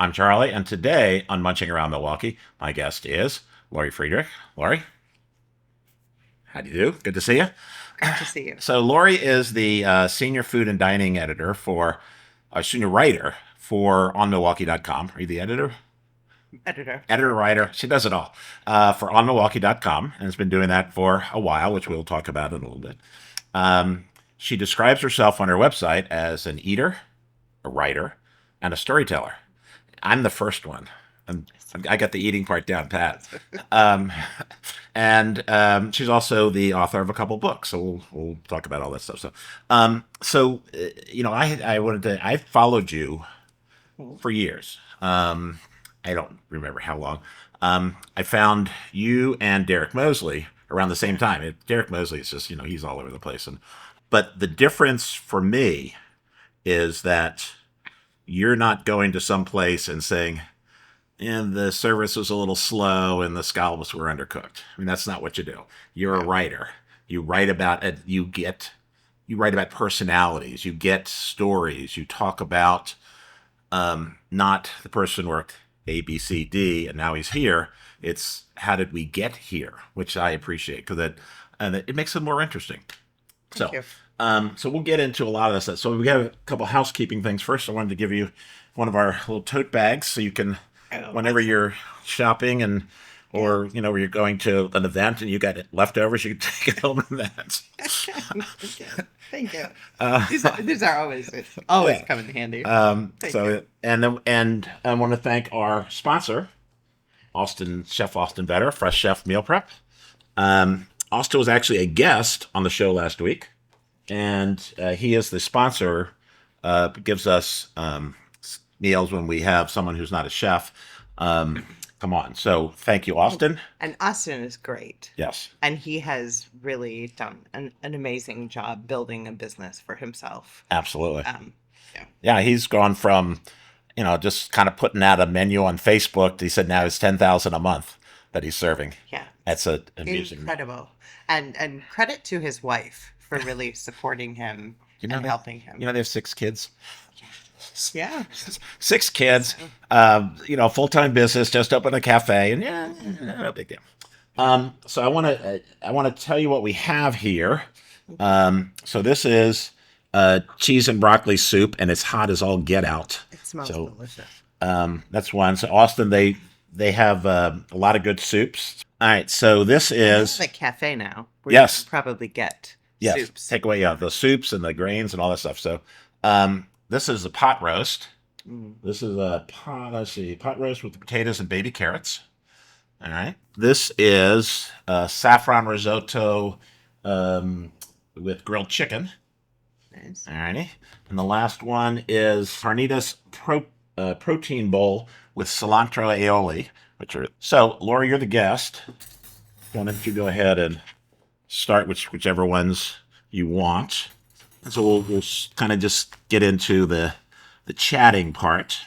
I'm Charlie, and today on Munching Around Milwaukee, my guest is Lori Fredrich. Lori, how do you do? Good to see you. Good to see you. So Lori is the senior food and dining editor senior writer for onmilwaukee.com. Are you the editor? Editor. Editor, writer. She does it all for onmilwaukee.com and has been doing that for a while, which we'll talk about in a little bit. She describes herself on her website as an eater, a writer, and a storyteller. I'm the first one. I got the eating part down pat. And she's also the author of a couple books, so we'll talk about all that stuff. I followed you for years. I don't remember how long. I found you and Derek Mosley around the same time. Derek Mosley is just, he's all over the place. But the difference for me is that you're not going to some place and saying, and the service was a little slow and the scallops were undercooked. I mean, that's not what you do. You're a writer. You write about it. You write about personalities. You get stories. You talk about not the person worked A, B, C, D, and now he's here. It's how did we get here, which I appreciate because it makes it more interesting. Thank you. So we'll get into a lot of this stuff. So we have a couple housekeeping things. First, I wanted to give you one of our little tote bags so you can, whenever you're shopping or where you're going to an event and you got leftovers, you can take it home in that. Thank you. These are always come in handy. And I want to thank our sponsor, Chef Austin Vetter, FreshChef Meal Prep. Austin was actually a guest on the show last week, and he is the sponsor. Gives us meals when we have someone who's not a chef. Come on. So thank you, Austin. And Austin is great. Yes. And he has really done an amazing job building a business for himself. Absolutely. Yeah, he's gone from, just kind of putting out a menu on Facebook. He said now it's 10,000 a month that he's serving. Yeah. That's amusing. Incredible. And credit to his wife for really supporting him and helping him. They have 6 kids. Yeah. 6 kids, full-time business, just opened a cafe, and no big deal. So I want to tell you what we have here. So this is cheese and broccoli soup, and it's hot as all get out. It smells delicious. That's one. So Austin, they have a lot of good soups. All right, so this is a cafe now. Where you can probably get soups. Take away the soups and the grains and all that stuff. So this is a pot roast. This is a pot roast with potatoes and baby carrots. All right. This is saffron risotto with grilled chicken. Nice. All righty. And the last one is carnitas protein bowl with cilantro aioli. So, Lori, you're the guest. Why don't you go ahead and start with whichever ones you want. And so we'll kind of just get into the chatting part.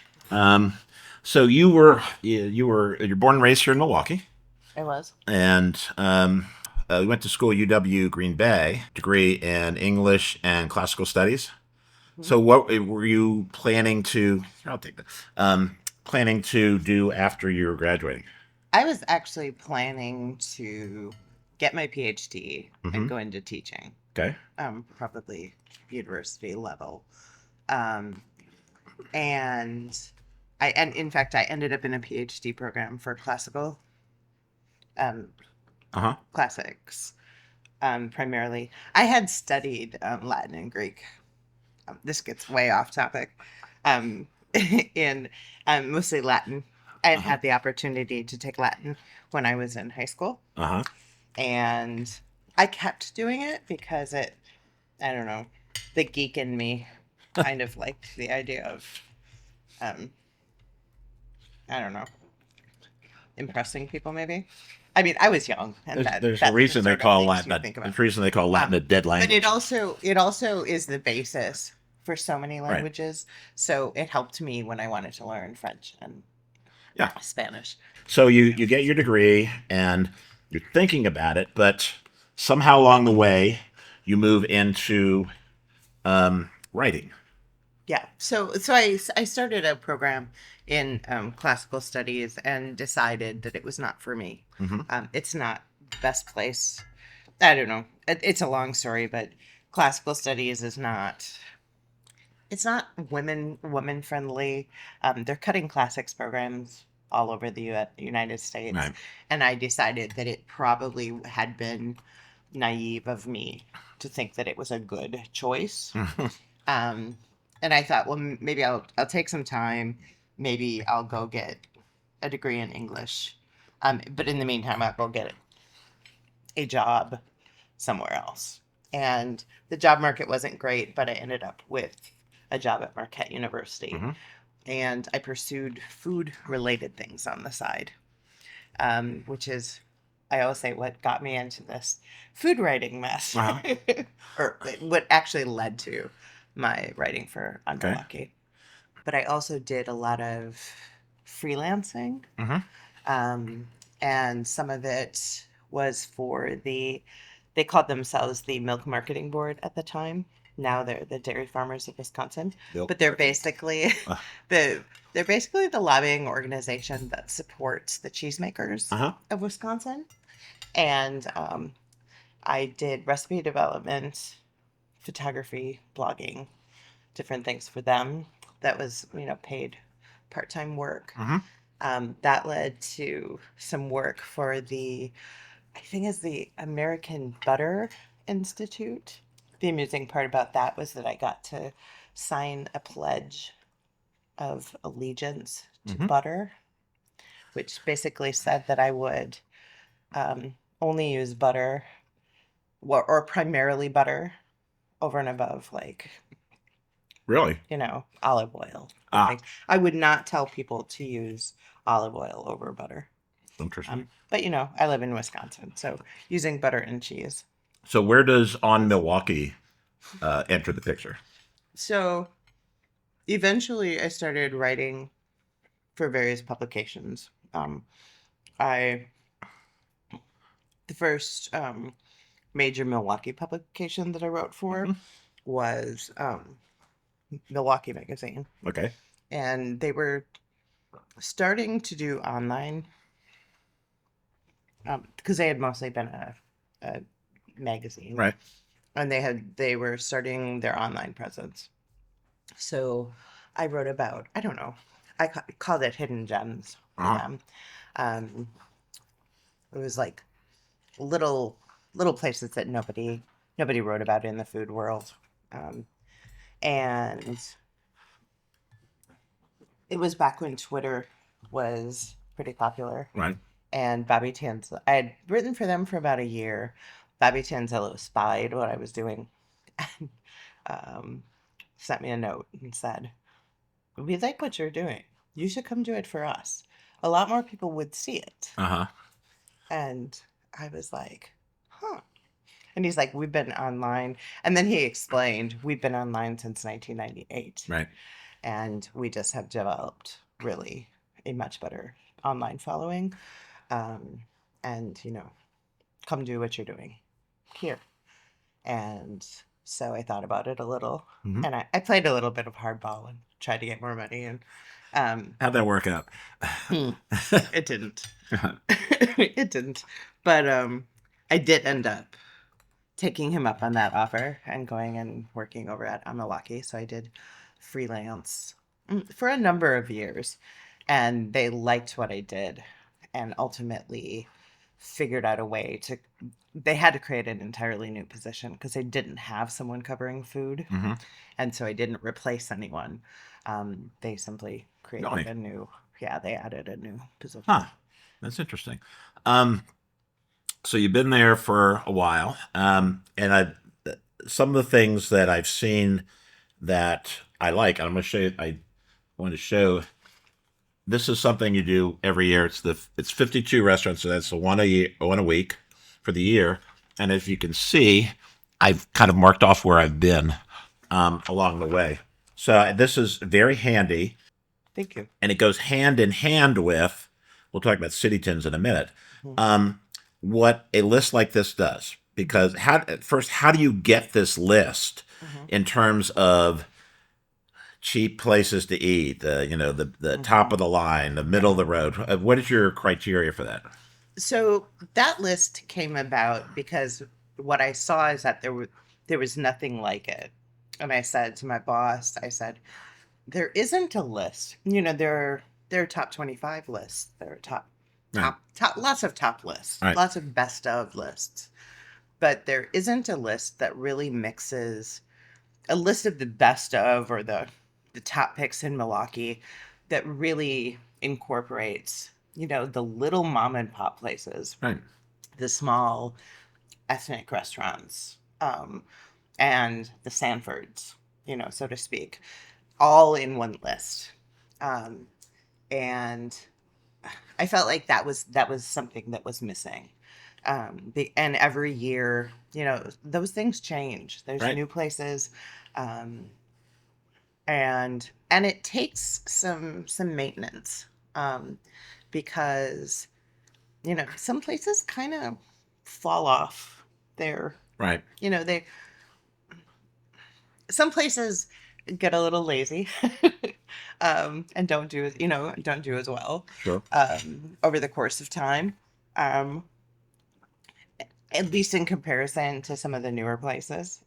So you're born and raised here in Milwaukee. I was. And you went to school at UW Green Bay, degree in English and classical studies. Mm-hmm. So what were you planning to? I'll take that. Planning to do after you were graduating? I was actually planning to get my PhD and go into teaching. Okay. Probably university level. And in fact, I ended up in a PhD program for classical classics, primarily. I had studied Latin and Greek. This gets way off topic. In mostly Latin. I had the opportunity to take Latin when I was in high school. And I kept doing it because I don't know, the geek in me kind of liked the idea of, I don't know, impressing people maybe. I mean, I was young. And there's a reason they call Latin a dead language. But it also is the basis for so many languages. Right. So it helped me when I wanted to learn French and Spanish. So you get your degree and you're thinking about it, but somehow along the way you move into writing. Yeah. So I started a program in classical studies and decided that it was not for me. Mm-hmm. It's not the best place. I don't know. It's a long story, but classical studies is not. It's not woman friendly. They're cutting classics programs all over the United States, Right. and I decided that it probably had been naive of me to think that it was a good choice. Um, and I thought, well, maybe I'll take some time. Maybe I'll go get a degree in English. But in the meantime, I'll go get a job somewhere else. And the job market wasn't great, but I ended up with a job at Marquette University. Mm-hmm. And I pursued food related things on the side, which is, I always say, what got me into this food writing mess, Uh-huh. or what actually led to my writing for on Okay. Milwaukee. But I also did a lot of freelancing, Mm-hmm. and some of it was for they called themselves the Milk Marketing Board at the time. Now they're the Dairy Farmers of Wisconsin, Milk but they're marketing. basically Uh, they're basically the lobbying organization that supports the cheesemakers uh-huh. of Wisconsin. And I did recipe development, photography, blogging, different things for them. That was, paid part-time work. Mm-hmm. That led to some work for I think it's the American Butter Institute. The amusing part about that was that I got to sign a pledge of allegiance to Mm-hmm. butter, which basically said that I would only use butter, or primarily butter, over and above, like, Really? olive oil. Ah, I would not tell people to use olive oil over butter. interesting. But I live in Wisconsin, so using butter and cheese. So where does On Milwaukee enter the picture? So eventually I started writing for various publications. I The first major Milwaukee publication that I wrote for Mm-hmm. was Milwaukee Magazine, Okay. and they were starting to do online, because they had mostly been a magazine, Right. and they were starting their online presence. So I wrote about, I don't know, called it hidden gems for Uh-huh. them. Um, it was like little places that nobody wrote about in the food world, and it was back when Twitter was pretty popular. Right. And Bobby Tanzillo, I had written for them for about a year. Bobby Tanzillo spied what I was doing and sent me a note and said, "We like what you're doing. You should come do it for us. A lot more people would see it." Uh-huh. And I was like, huh. And he's like, "We've been online." And then he explained, "We've been online since 1998. Right. And we just have developed really a much better online following. Um, and, come do what you're doing here." And so I thought about it a little, Mm-hmm. and I played a little bit of hardball and tried to get more money. And How'd that work out? it didn't. It didn't. But I did end up taking him up on that offer and going and working over at Milwaukee. So I did freelance for a number of years, and they liked what I did, and ultimately figured out a way to. They had to create an entirely new position because they didn't have someone covering food, Mm-hmm. and so I didn't replace anyone. They simply created Really? a new. Yeah, they added a new position. Huh. That's interesting. So you've been there for a while, and some of the things that I've seen that I like, and I'm going to show you. I want to show. This is something you do every year. It's 52 restaurants, so that's the one a week for the year. And as you can see, I've kind of marked off where I've been along the way. So this is very handy. Thank you. And it goes hand in hand with, we'll talk about city tins in a minute, what a list like this does. Because how do you get this list in terms of cheap places to eat, the top Mhm. of the line, the middle of the road. What is your criteria for that? So that list came about because what I saw is that there was nothing like it. And I said to my boss, I said, there isn't a list. There are top 25 lists. There are Right, lots of top lists, right, lots of best of lists. But there isn't a list that really mixes a list of the best of or the top picks in Milwaukee that really incorporates, the little mom and pop places, right, the small ethnic restaurants, and the Sanfords, so to speak, all in one list. Um, and I felt like that was something that was missing. And every year, those things change. There's right, new places, um, and it takes some maintenance, because some places kind of fall off. They're right. they some places get a little lazy, and don't do as well, Sure. over the course of time, um, at least in comparison to some of the newer places.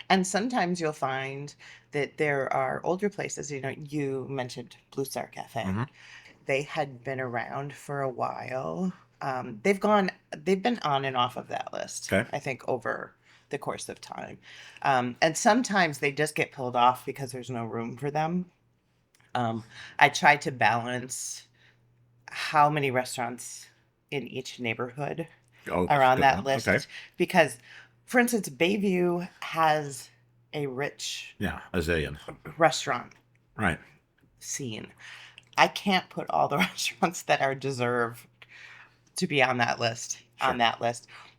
And sometimes you'll find that there are older places. You mentioned Blue Star Cafe. Hmm. They had been around for a while. They've been on and off of that list, Okay. I think, over the course of time. And sometimes they just get pulled off because there's no room for them. Um, I try to balance how many restaurants in each neighborhood Oh, are on good that one. Okay. list because, for instance, Bayview has a rich Yeah, a zillion. restaurant Right. scene. I can't put all the restaurants that are deserve to be Sure. on that list,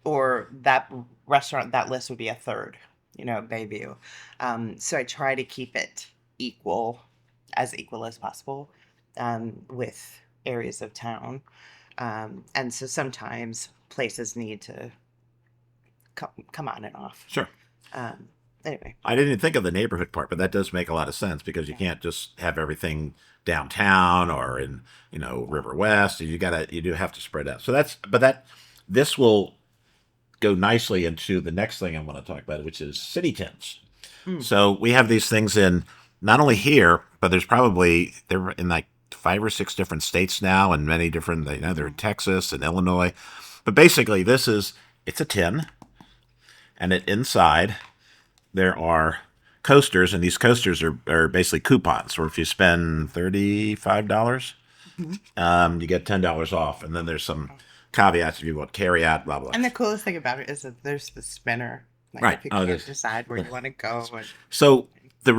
or that restaurant, that list would be a third, Bayview. So I try to keep it equal, as equal as possible, with areas of town. And so sometimes places need to come on and off. Sure. Um, anyway, I didn't even think of the neighborhood part, but that does make a lot of sense because you yeah. can't just have everything downtown or in, River West. You do have to spread out. So this will go nicely into the next thing I want to talk about, which is city tents. Mm. So we have these things in not only here, but they're in like 5 or 6 different states now, and many different. They're in Texas and Illinois. But basically, it's a tin, and inside there are coasters, and these coasters are basically coupons. Or if you spend $35, Mhm. you get $10 off, and then there's some caveats if you want carry out, blah blah. And the coolest thing about it is that there's the spinner. Like Right. if you Oh, can't this. decide where you want to go, and So the 2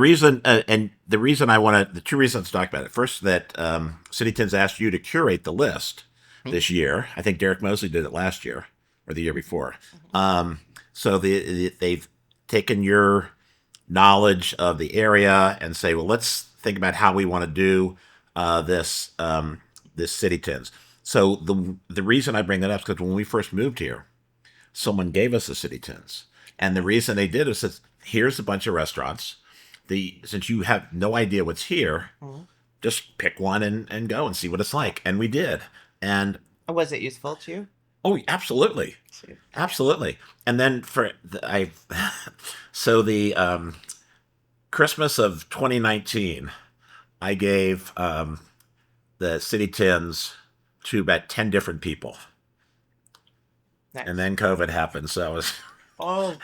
reasons to talk about it. First, that City Tins asked you to curate the list this year. I think Derek Mosley did it last year or the year before. So they've taken your knowledge of the area and say, well, let's think about how we want to do this City Tins. So the reason I bring that up is because when we first moved here, someone gave us the City Tins, and the reason they did is that here's a bunch of restaurants. Since you have no idea what's here, Mhm. just pick one and go and see what it's like. And we did. And Was it useful to you? oh, absolutely, To- absolutely. And then so the Christmas of 2019, I gave the City Tins to about 10 different people, and Nice. then COVID happened. So I was Oh,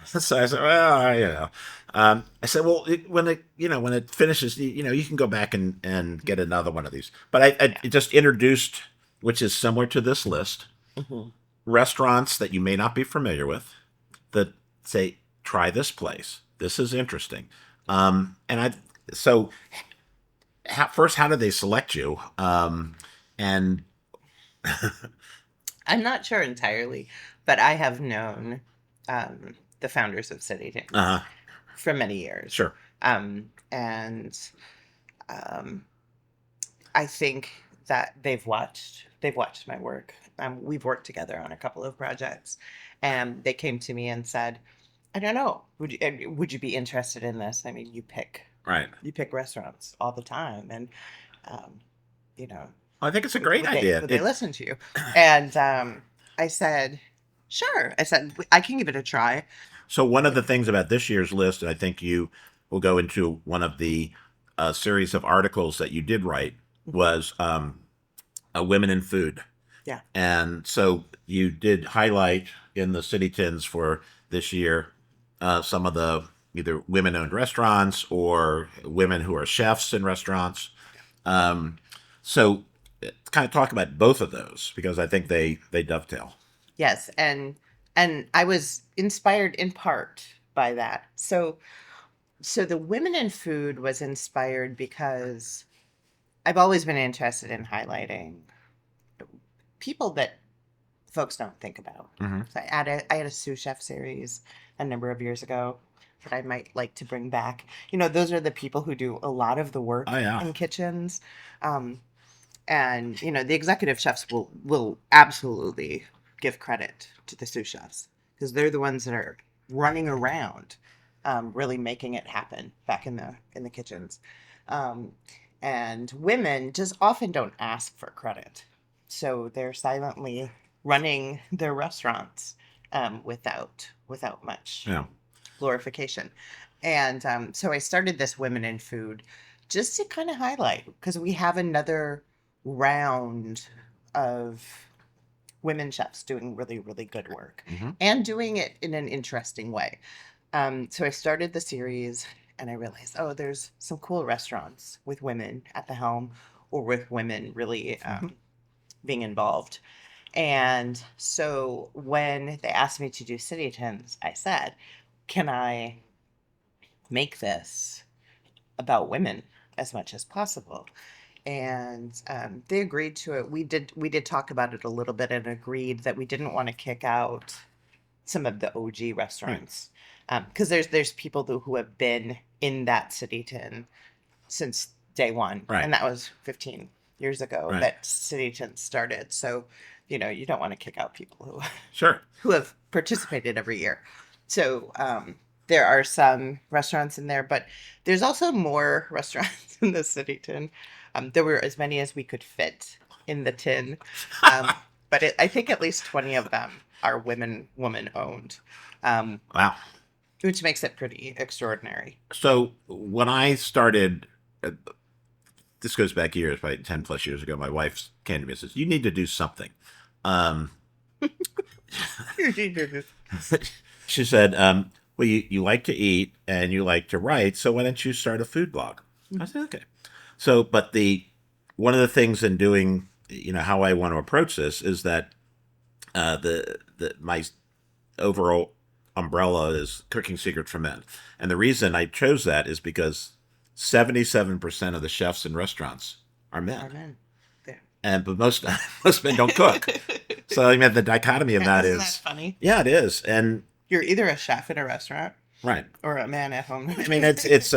so I said, well, I said, well, when it finishes, you can go back and get another one of these. But I yeah. it just introduced, which is similar to this list, Hmm. restaurants that you may not be familiar with that say, try this place. This is interesting. And so first, how did they select you? And I'm not sure entirely, but I have known, the founders of City Dance uh, for many years. sure, And um, I think that they've watched my work. We've worked together on a couple of projects, and they came to me and said, "I don't know. Would you be interested in this? I mean, you pick Right. You pick restaurants all the time, and you know, I think it's a great idea. would they listen to you? And I said, sure. I said, I can give it a try. So one of the things about this year's list, and I think you will go into one of the series of articles that you did write, was women in food. Yeah. And so you did highlight in the city tins for this year some of the either women-owned restaurants or women who are chefs in restaurants. So kind of talk about both of those because I think they dovetail. Yes, and I was inspired in part by that. So the women in food was inspired because I've always been interested in highlighting people that folks don't think about. Mm-hmm. So I had a sous chef series a number of years ago that I might like to bring back. Those are the people who do a lot of the work in kitchens. And the executive chefs will absolutely give credit to the sous chefs because they're the ones that are running around, really making it happen back in the kitchens. And women just often don't ask for credit, so they're silently running their restaurants without much glorification. And so I started this Women in Food just to kind of highlight because we have another round of women chefs doing really, really good work and doing it in an interesting way. So I started the series and I realized, there's some cool restaurants with women at the helm or with women really being involved. And so when they asked me to do city tins, I said, can I make this about women as much as possible? And they agreed to it. We did talk about it a little bit and agreed that we didn't want to kick out some of the OG restaurants because there's people who have been in that city tin since day one, and that was 15 years ago that city tin started. So you don't want to kick out people who have participated every year. So there are some restaurants in there, but there's also more restaurants in the city tin. There were as many as we could fit in the tin, but I think at least 20 of them are woman owned. Wow. Which makes it pretty extraordinary. So when I started, this goes back years, probably 10 plus years ago, my wife came to me and says, you need to do something. She said, well, you like to eat and you like to write, so why don't you start a food blog? I said, okay. So, but one of the things in doing, how I want to approach this is that my overall umbrella is Cooking Secret for Men. And the reason I chose that is because 77% of the chefs in restaurants are men. Yeah. But most men don't cook. So I mean, the dichotomy of that Isn't that funny? Yeah, it is. And you're either a chef in a restaurant, right, or a man at home. I mean, it's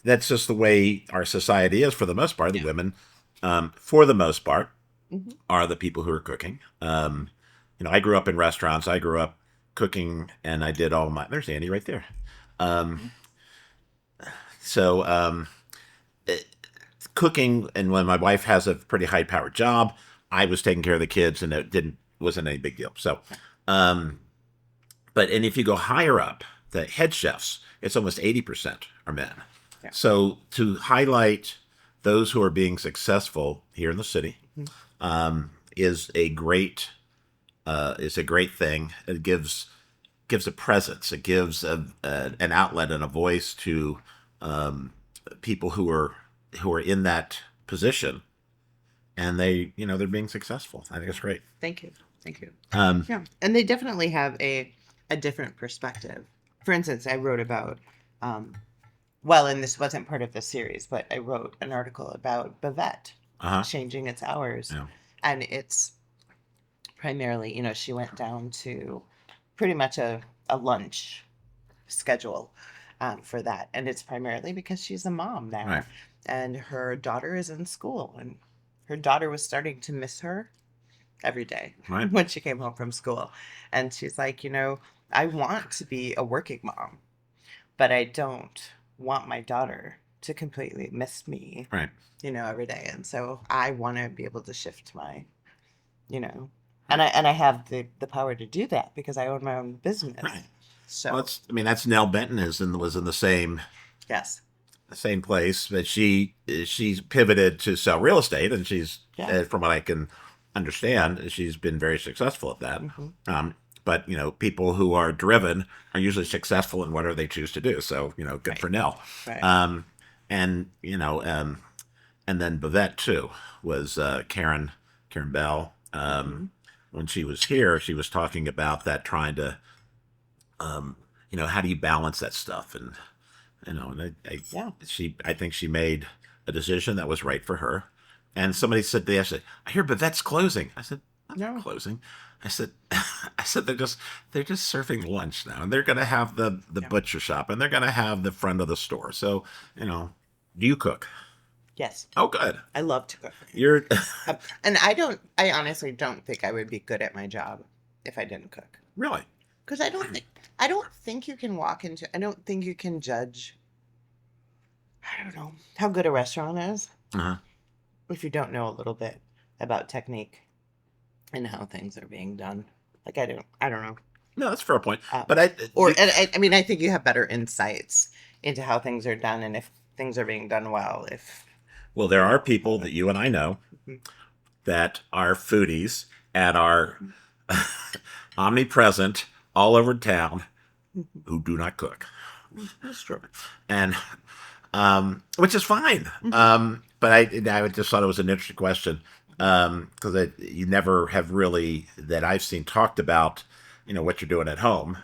that's just the way our society is for the most part. The women, for the most part, are the people who are cooking. I grew up in restaurants. I grew up cooking, and I did all my. There's Andy right there. Cooking, and when my wife has a pretty high-powered job, I was taking care of the kids, and it wasn't any big deal. So, but if you go higher up, the head chefs, it's almost 80% are men. Yeah. So to highlight those who are being successful here in the city is a great thing. It gives a presence. It gives an outlet and a voice to people who are in that position, and they're being successful. I think it's great. Thank you. Yeah, and they definitely have a different perspective. For instance, I wrote about, and this wasn't part of the series, but I wrote an article about Bavette changing its hours. Yeah. And it's primarily, she went down to pretty much a lunch schedule for that. And it's primarily because she's a mom now. Right. And her daughter is in school, and her daughter was starting to miss her every day when she came home from school. And she's like, I want to be a working mom, but I don't want my daughter to completely miss me, Right. every day. And so I want to be able to shift my, you know, and I have the power to do that because I own my own business. Right. So Well, that's Nell Benton was in the yes, same place, but she's pivoted to sell real estate, and she's yeah, from what I can understand, she's been very successful at that. hmm But people who are driven are usually successful in whatever they choose to do. So good right, for Nell. right, Um, and and then Bavette too was Karen Bell. hmm When she was here, she was talking about that, trying to how do you balance that stuff, and and yeah, I think she made a decision that was right for her. And somebody said, they said, I hear Bavette's closing. I said, I'm not no, closing. I said, they're just serving lunch now, and they're going to have the yeah, butcher shop, and they're going to have the front of the store. So do you cook? yes, Oh, good. I love to cook. You're And I honestly don't think I would be good at my job if I didn't cook. really Because I don't think you can I don't think you can judge, I don't know, how good a restaurant is uh if you don't know a little bit about technique and how things are being done. Like I don't know. no, that's a fair point. Um, But I mean, I think you have better insights into how things are done and if things are being done well. If well, there are people that you and I know Mhm. that are foodies and are omnipresent all over town who do not cook, That's true. and which is fine. Mhm. But I just thought it was an interesting question, because you never have really, that I've seen, talked about what you're doing at home.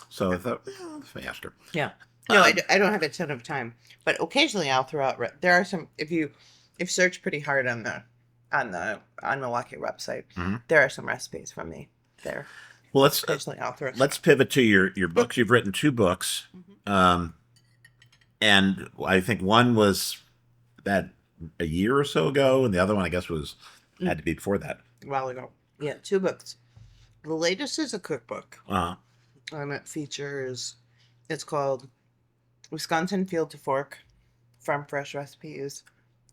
So I thought, let me ask her. Yeah. No, Um, I don't have a ton of time, but occasionally I'll throw out. There are some. If search pretty hard on on Milwaukee website, mhm. there are some recipes from me there. Well, Occasionally I'll throw. let's pivot to your books. You've written two books, Mhm. and I think one was that a year or so ago, and the other one I guess had to be before that. A while ago. Yeah, two books. The latest is a cookbook, Uh, and it features. It's called Wisconsin Field to Fork: Farm Fresh Recipes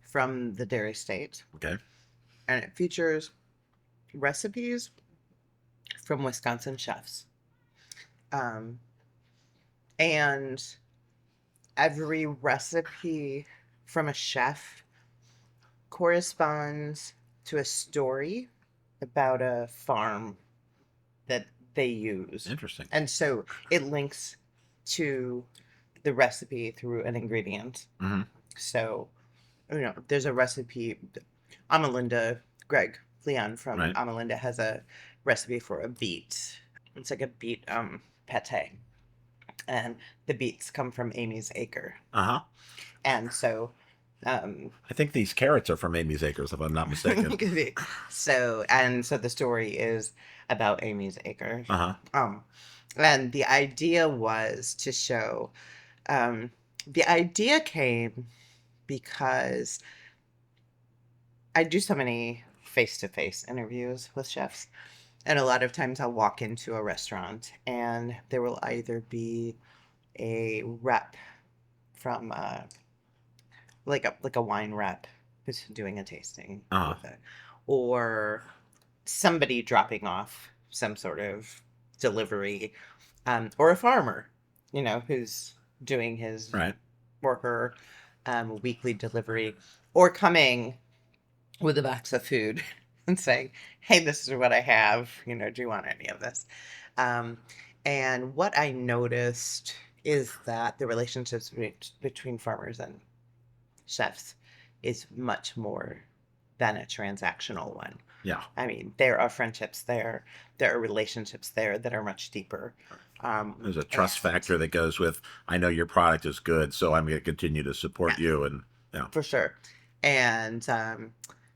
from the Dairy State, okay. and it features recipes from Wisconsin chefs. Um, and every recipe from a chef corresponds to a story about a farm that they use. Interesting. And so it links to the recipe through an ingredient. Hmm. So, there's a recipe. Amalinda, Greg Leon from Right. Amalinda has a recipe for a beet. It's like a beet pate. And the beets come from Amy's Acre. Uh-huh. And so I think these carrots are from Amy's Acres, if I'm not mistaken. so the story is about Amy's Acre. Uh-huh. And the idea was to show the idea came because I do so many face-to-face interviews with chefs, and a lot of times I'll walk into a restaurant and there will either be a rep from like a wine rep who's doing a tasting Uh-huh. with it, or somebody dropping off some sort of delivery, or a farmer, who's doing his Right. worker weekly delivery, or coming with a box of food and saying, "Hey, this is what I have. Do you want any of this?" Um, and what I noticed is that the relationships between farmers and chefs is much more than a transactional one. Yeah. I mean, there are friendships there. There are relationships there that are much deeper. There's a trust And factor that goes with, I know your product is good, so I'm going to continue to support yeah, you. And yeah. for sure. And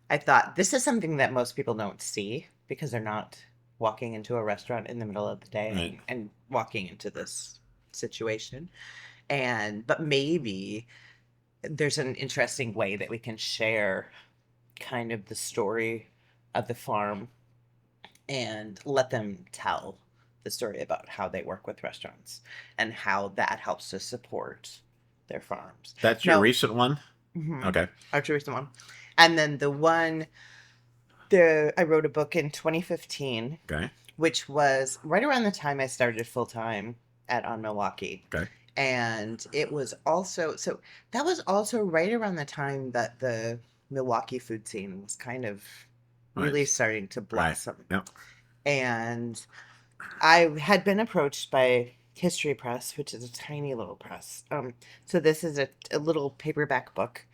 I thought this is something that most people don't see because they're not walking into a restaurant in the middle of the day Right. and walking into this situation. But maybe there's an interesting way that we can share kind of the story of the farm and let them tell the story about how they work with restaurants and how that helps to support their farms. That's your recent one? Mm-hmm. Okay. Our recent one. And then the one, I wrote a book in 2015, Okay. which was right around the time I started full-time on Milwaukee. Okay. And it was also, so that was also right around the time that the Milwaukee food scene was kind of really starting to blossom. Right. Yep. And I had been approached by History Press, which is a tiny little press. So this is a little paperback book,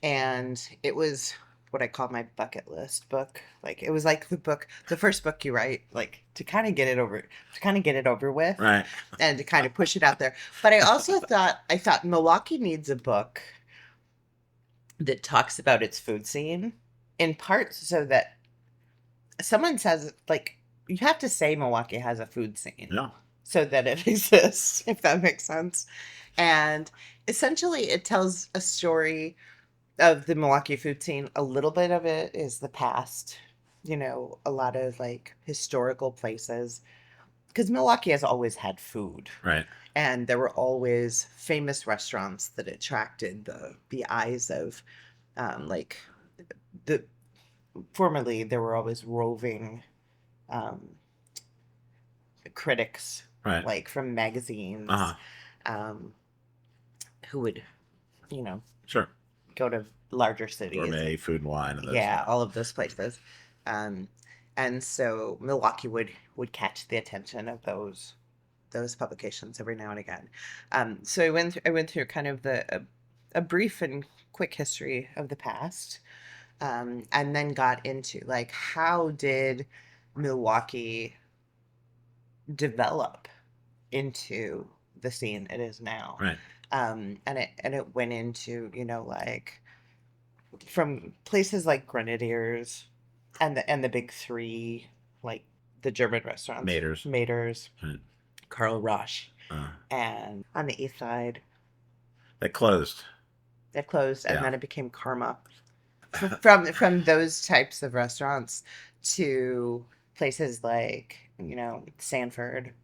and it was what I call my bucket list book. Like it was like the first book you write, like to kind of get it over with, right, and to kind of push it out there. But I also thought Milwaukee needs a book that talks about its food scene, in part so that someone says, like, you have to say Milwaukee has a food scene. Yeah. So that it exists, if that makes sense. And essentially it tells a story of the Milwaukee food scene. A little bit of it is the past, a lot of like historical places. Because Milwaukee has always had food. Right. And there were always famous restaurants that attracted the eyes of, like, formerly there were always roving critics, right, like from magazines, who would, sure, go to larger cities. Gourmet, Food and Wine, and those. Yeah, all of those places. And so Milwaukee would catch the attention of those publications every now and again. So I went through kind of a brief and quick history of the past, and then got into like, how did Milwaukee develop into the scene it is now? Right. And it went into, like, from places like Grenadiers and the big three, like the German restaurants, Mater's, right. Carl Roche, and on the east side, that closed, and then it became Karma. From those types of restaurants to places like, Sanford,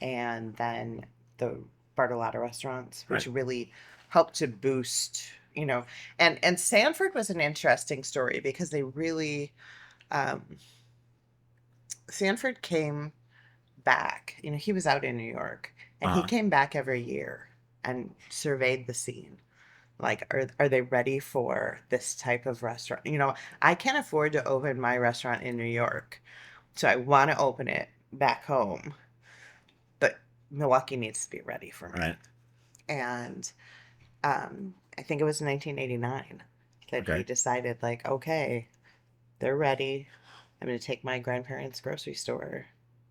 and then the Bartolotta restaurants, which really helped to boost, and Sanford was an interesting story because they really, Sanford came back, he was out in New York, and he came back every year and surveyed the scene. Like, are they ready for this type of restaurant? I can't afford to open my restaurant in New York, so I want to open it back home, but Milwaukee needs to be ready for me. Right. And I think it was 1989 that he decided, like, okay, they're ready. I'm going to take my grandparents' grocery store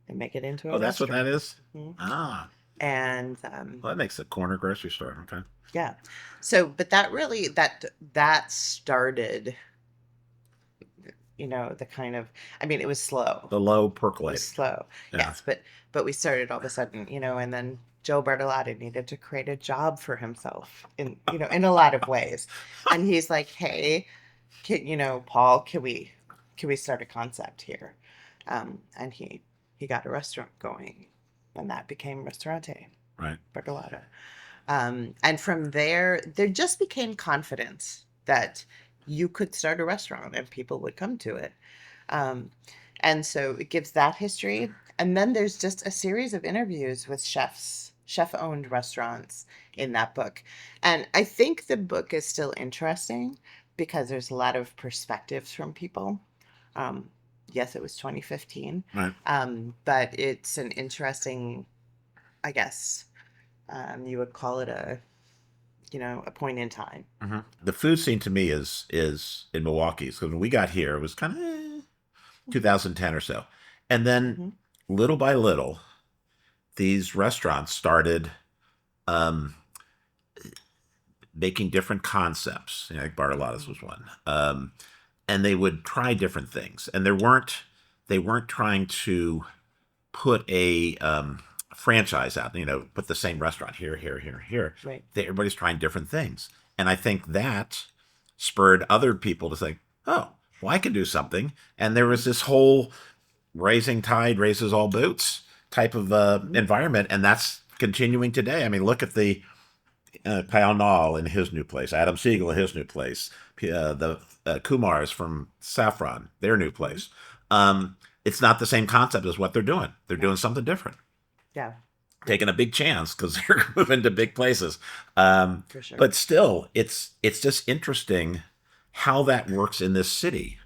and make it into a that's restaurant. what that is? Mm-hmm. And well, that makes a corner grocery store. Okay. Yeah. So, but that really, that started, the kind of, it was slow. The low percolate. Slow. Yeah. Yes. But we started all of a sudden, and then Joe Bartolotta needed to create a job for himself in a lot of ways. And he's like, hey, Paul, can we start a concept here? And he got a restaurant going, and that became Ristorante. Right. Bartolotta. And from there just became confidence that you could start a restaurant and people would come to it. And so it gives that history. And then there's just a series of interviews with chef-owned restaurants in that book. And I think the book is still interesting because there's a lot of perspectives from people. Yes, it was 2015. Right. But it's an interesting, I guess, you would call it a point in time. Mm-hmm. The food scene to me is in Milwaukee. So when we got here, it was kind of 2010 or so. And then little by little, these restaurants started making different concepts. Like Bartolotta's was one. And they would try different things. And they weren't trying to put a franchise out, put the same restaurant here. Right. Everybody's trying different things. And I think that spurred other people to think, oh, well, I can do something. And there was this whole raising tide raises all boats type of environment. And that's continuing today. Look at the Kyle Nall in his new place, Adam Siegel in his new place, the Kumars from Saffron, their new place. It's not the same concept as what they're doing. They're Yeah. doing something different, Yeah, taking a big chance because they're moving to big places. Um, for sure. but still, it's just interesting how that works in this city.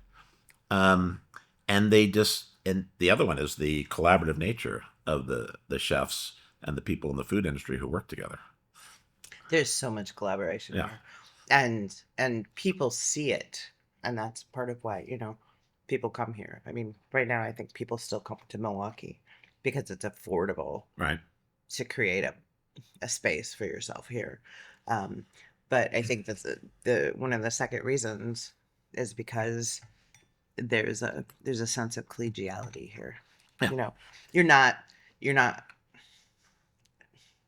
Um, and they just and the other one is the collaborative nature of the chefs and the people in the food industry who work together. There's so much collaboration Yeah, here, and people see it, and that's part of why people come here. I mean, right now I think people still come to Milwaukee because it's affordable right. to create a space for yourself here. Um, but I think that the one of the second reasons is because there's a sense of collegiality here. Yeah, You know, you're not you're not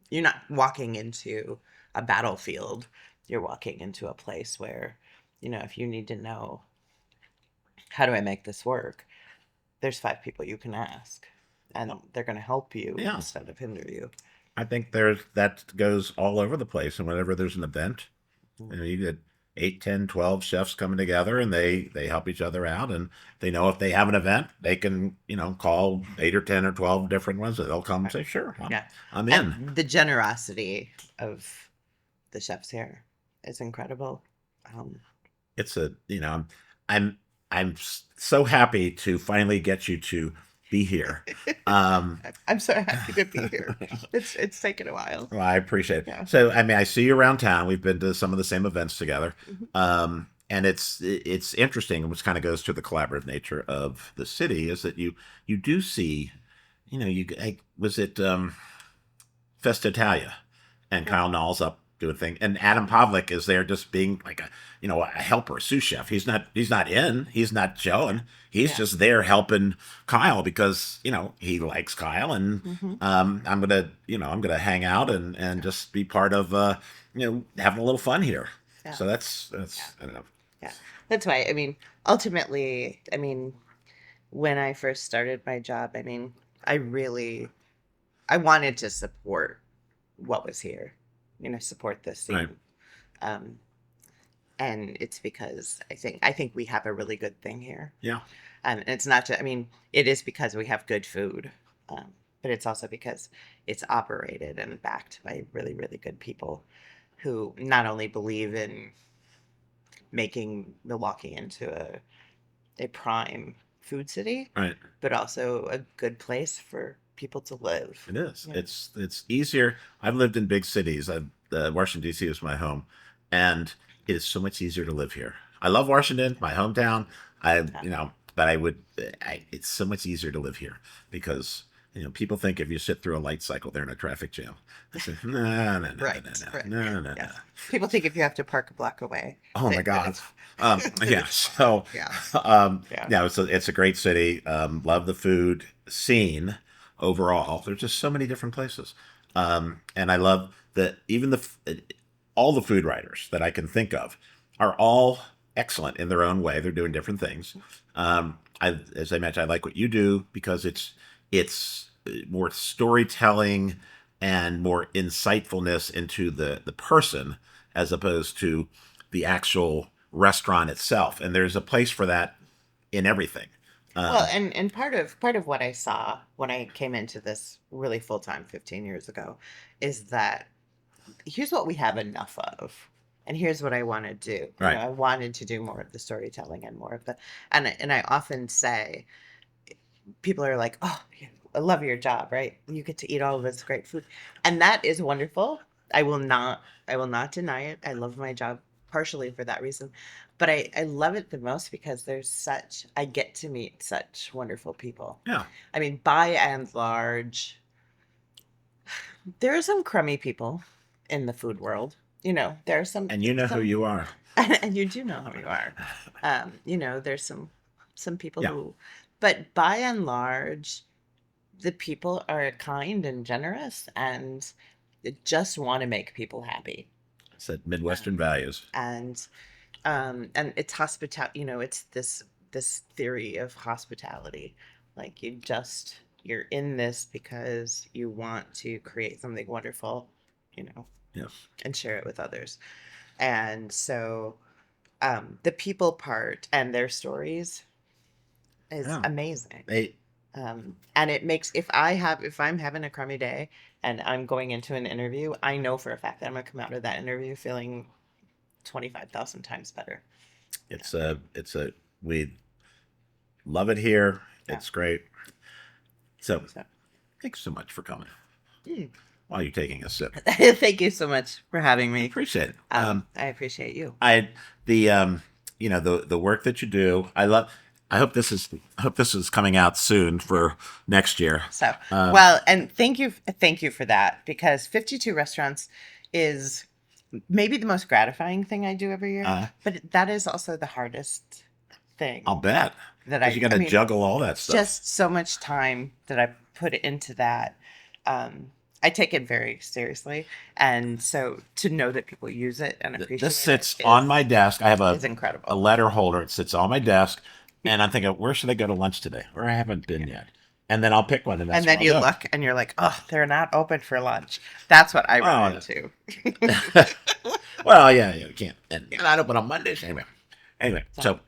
you're not walking into a battlefield. You're walking into a place where, if you need to know how do I make this work, there's five people you can ask, and they're going to help you yeah. instead of hinder you. I think there's that goes all over the place, and whenever there's an event, Mhm. you get 8, 10, 12 chefs coming together, and they help each other out, and they know if they have an event, they can call 8 or 10 or 12 different ones, and they'll come and say, "Sure, Yeah, I'm in." and the generosity of the chefs here is incredible. Um, It's I'm I'm so happy to finally get you to be here. Um, I'm so happy to be here. It's taken a while. well, I appreciate it. Yeah. So, I mean, I see you around town. We've been to some of the same events together, Mhm. and it's interesting, which kind of goes to the collaborative nature of the city, is that you do see, was it Festitalia, and Yeah. Kyle Nall's up doing thing, and Adam Pavlik is there just being like a helper, a sous chef. He's not showing. He's Yeah. just there helping Kyle because he likes Kyle, and Hmm. I'm gonna hang out and just be part of having a little fun here. Yeah. So that's Yeah. I don't know. Yeah. That's why, ultimately, when I first started my job, I wanted to support what was here, support this Right. scene. Um, and it's because I think we have a really good thing here. Yeah. And it's not just, it is because we have good food, but it's also because it's operated and backed by really, really good people who not only believe in making Milwaukee into a prime food city, Right. but also a good place for people to live. It is. Yeah. It's easier. I've lived in big cities. Washington D.C. is my home, and it is so much easier to live here. I love Washington, my hometown. Yeah. But it's so much easier to live here because people think if you sit through a light cycle, they're in a traffic jam. I say, no, no, no, no, Right. no, Right. no, no, no, no. Yes. People think if you have to park a block away. Oh my that God. it's- Yeah. So, Yeah. Yeah. yeah, it's a great city. Love the food scene overall. There's just so many different places. And I love that all the food writers that I can think of are all excellent in their own way. They're doing different things. As I mentioned, I like what you do because it's more storytelling and more insightfulness into the person as opposed to the actual restaurant itself. And there's a place for that in everything. Well, and part of what I saw when I came into this really full time 15 years ago is that here's what we have enough of, and here's what I want to do. Right. I wanted to do more of the storytelling and more of the, and I often say, people are like, oh, I love your job, right? You get to eat all of this great food, and that is wonderful. I will not deny it. I love my job partially for that reason, but I love it the most because I get to meet such wonderful people. Yeah. By and large, there are some crummy people in the food world. There are some, And you know who you are. and you do know who you are. There's some people Yeah. but by and large, the people are kind and generous and they just want to make people happy. Said Midwestern values. And it's hospitality. It's this theory of hospitality. Like you're in this because you want to create something wonderful, Yes. and share it with others. And so the people part and their stories is Yeah. amazing. They, And it makes, if I'm having a crummy day and I'm going into an interview, I know for a fact that I'm going to come out of that interview feeling 25,000 times better. we love it here. Yeah. It's great. So thanks so much for coming. While you're taking a sip. Thank you so much for having me. Appreciate it. I appreciate you. The work that you do, I love. I hope this is coming out soon for next year. So, well, and thank you for that, because 52 restaurants is maybe the most gratifying thing I do every year, but that is also the hardest thing. I'll bet. That you got to juggle all that stuff. Just so much time that I put into that. I take it very seriously, and so to know that people use it and appreciate it. This sits on my desk. I have it's incredible. A letter holder. It sits on my desk, and I'm thinking, where should I go to lunch today? Where I haven't been yet. And then I'll pick one, and then you look, and you're like, oh, they're not open for lunch. That's what I run into. Well, yeah, you can't. And you're not open on Mondays. Anyway, so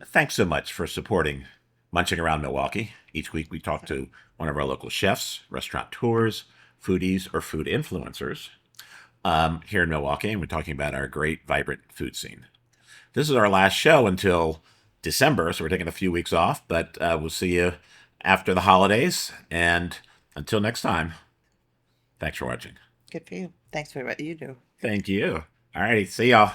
thanks so much for supporting Munching Around Milwaukee. Each week we talk to one of our local chefs, restaurateurs, foodies, or food influencers here in Milwaukee, and we're talking about our great, vibrant food scene. This is our last show until December, so we're taking a few weeks off, but we'll see you after the holidays, and until next time, thanks for watching. Good for you. Thanks for what you do. Thank you. All righty, see y'all.